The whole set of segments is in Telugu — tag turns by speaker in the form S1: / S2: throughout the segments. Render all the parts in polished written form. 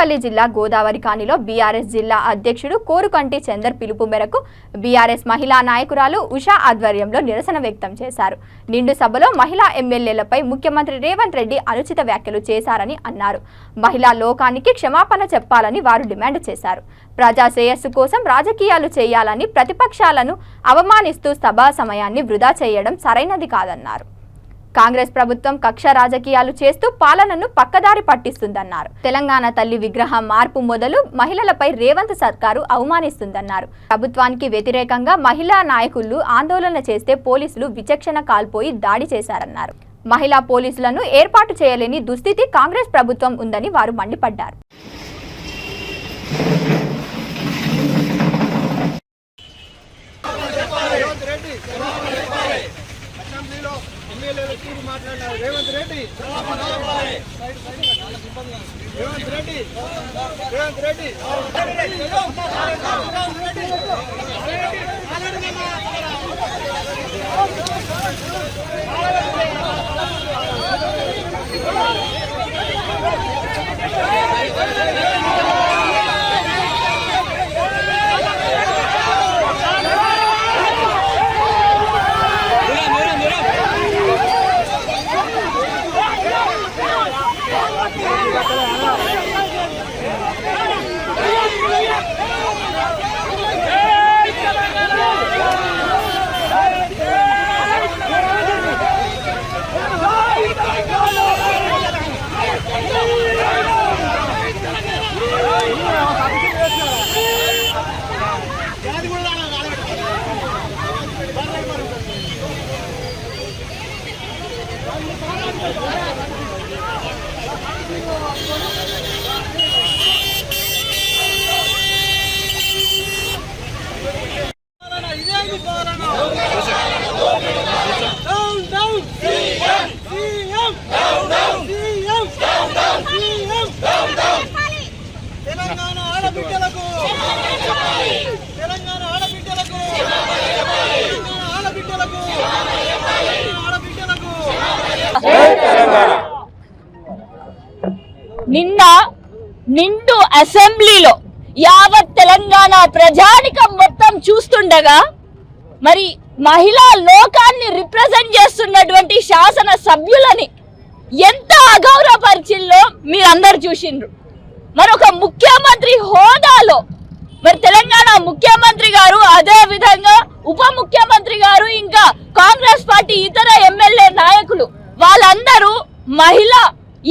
S1: పెద్దపల్లి జిల్లా గోదావరి కానిలో బీఆర్ఎస్ జిల్లా అధ్యక్షుడు కోరుకంటి చందర్ పిలుపు మేరకు బీఆర్ఎస్ మహిళా నాయకురాలు ఉషా ఆధ్వర్యంలో నిరసన వ్యక్తం చేశారు. నిండు సభలో మహిళా ఎమ్మెల్యేలపై ముఖ్యమంత్రి రేవంత్ రెడ్డి అనుచిత వ్యాఖ్యలు చేశారని అన్నారు. మహిళా లోకానికి క్షమాపణ చెప్పాలని వారు డిమాండ్ చేశారు. ప్రజా శ్రేయస్సు కోసం రాజకీయాలు చేయాలని ప్రతిపక్షాలను అవమానిస్తూ సభా సమయాన్ని వృధా చేయడం సరైనది కాదన్నారు. కాంగ్రెస్ ప్రభుత్వం కక్ష రాజకీయాలు చేస్తూ పాలనను పక్కదారి పట్టిస్తుందన్నారు. తెలంగాణ తల్లి విగ్రహం మార్పు మొదలు మహిళలపై రేవంత్ సర్కారు అవమానిస్తుందన్నారు. ప్రభుత్వానికి వ్యతిరేకంగా మహిళా నాయకులు ఆందోళన చేస్తే పోలీసులు విచక్షణ కాల్పోయి దాడి చేశారన్నారు. మహిళా పోలీసులను ఏర్పాటు చేయలేని దుస్థితి కాంగ్రెస్ ప్రభుత్వం ఉందని వారు మండిపడ్డారు.
S2: రేవంత్ రెడ్డి
S3: నిన్న నిండు అసెంబ్లీలో యావత్ తెలంగాణ ప్రజానికం మొత్తం చూస్తుండగా మరి మహిళా లోకాన్ని రిప్రజెంట్ చేస్తున్నటువంటి శాసన సభ్యులని ఎంత అగౌరవపరిచిల్లో మీరందరూ చూసిండ్రు. మరొక ముఖ్యమంత్రి హోదాలో మరి తెలంగాణ ముఖ్యమంత్రి గారు, అదే విధంగా ఉప ముఖ్యమంత్రి గారు, ఇంకా కాంగ్రెస్ పార్టీ ఇతర ఎమ్మెల్యే నాయకులు వాళ్ళందరూ మహిళా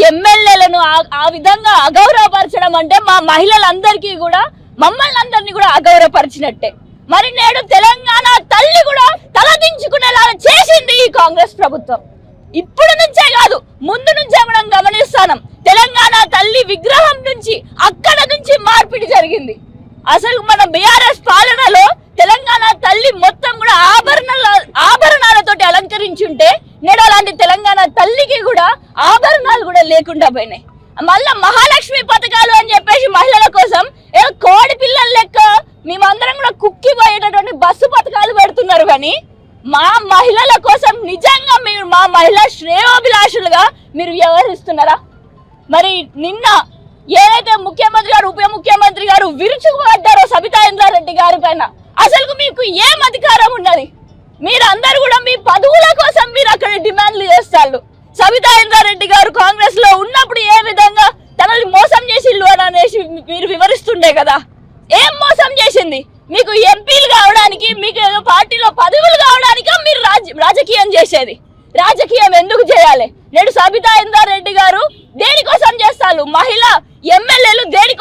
S3: ఎమ్మెల్యేలను ఆ విధంగా అగౌరవపరచడం అంటే మా మహిళలందరికీ కూడా, మమ్మల్ని అందరినీ కూడా అగౌరవపరిచినట్టే. మరి నేడు తెలంగాణ తల్లి కూడా తలదించుకునేలా చేసింది ఈ కాంగ్రెస్ ప్రభుత్వం. ఇప్పుడు నుంచే కాదు, ముందు నుంచే మనం గమనిస్తాం. తెలంగాణ తల్లి విగ్రహం నుంచి అక్కడ నుంచి మార్పిడి జరిగింది. అసలు మన బీఆర్ఎస్ పాలనలో తెలంగాణ తల్లి మొత్తం కూడా ఆభరణాలతోటి అలంకరించుంటే నేడు అలాంటి తెలంగాణ తల్లికి కూడా ఆభరణాలు కూడా లేకుండా పోయినాయి. మళ్ళా మహాలక్ష్మి పథకాలు అని చెప్పేసి మహిళల కోసం ఏదో కోడి పిల్లల లెక్క మేమందరం కూడా కుక్కిపోయేటటువంటి బస్సు పథకాలు పెడుతున్నారు. కానీ మా మహిళల కోసం నిజంగా మీరు మా మహిళా శ్రేయోభిలాషులుగా మీరు వ్యవహరిస్తున్నారా? మరి నిన్న ఏదైతే ముఖ్యమంత్రి గారు, ఉప ముఖ్యమంత్రి గారు విరుచుకుపడ్డారో సబితా ఇంద్రారెడ్డి గారి పైన, అసలు మీకు ఏం అధికారం ఉన్నది? మీరందరూ కూడా మీ పదవుల కోసం మీరు అక్కడ డిమాండ్లు చేస్తారు. సబితా ఇంద్రారెడ్డి గారు కాంగ్రెస్ లో ఉన్నప్పుడు ఏ విధంగా తనని మోసం చేసిల్లు అని అనేసి మీరు వివరిస్తుండే కదా. ఏం మోసం చేసింది? మీకు ఎంపీలు కావడానికి, మీకు ఏదో పార్టీలో పదవులు కావడానికి మీరు రాజకీయం చేసేది. రాజకీయం ఎందుకు చేయాలి? నేడు సబితా ఇంద్రారెడ్డి గారు దేనికోసం చేస్తారు? మహిళా ఎమ్మెల్యేలు దేనికోసం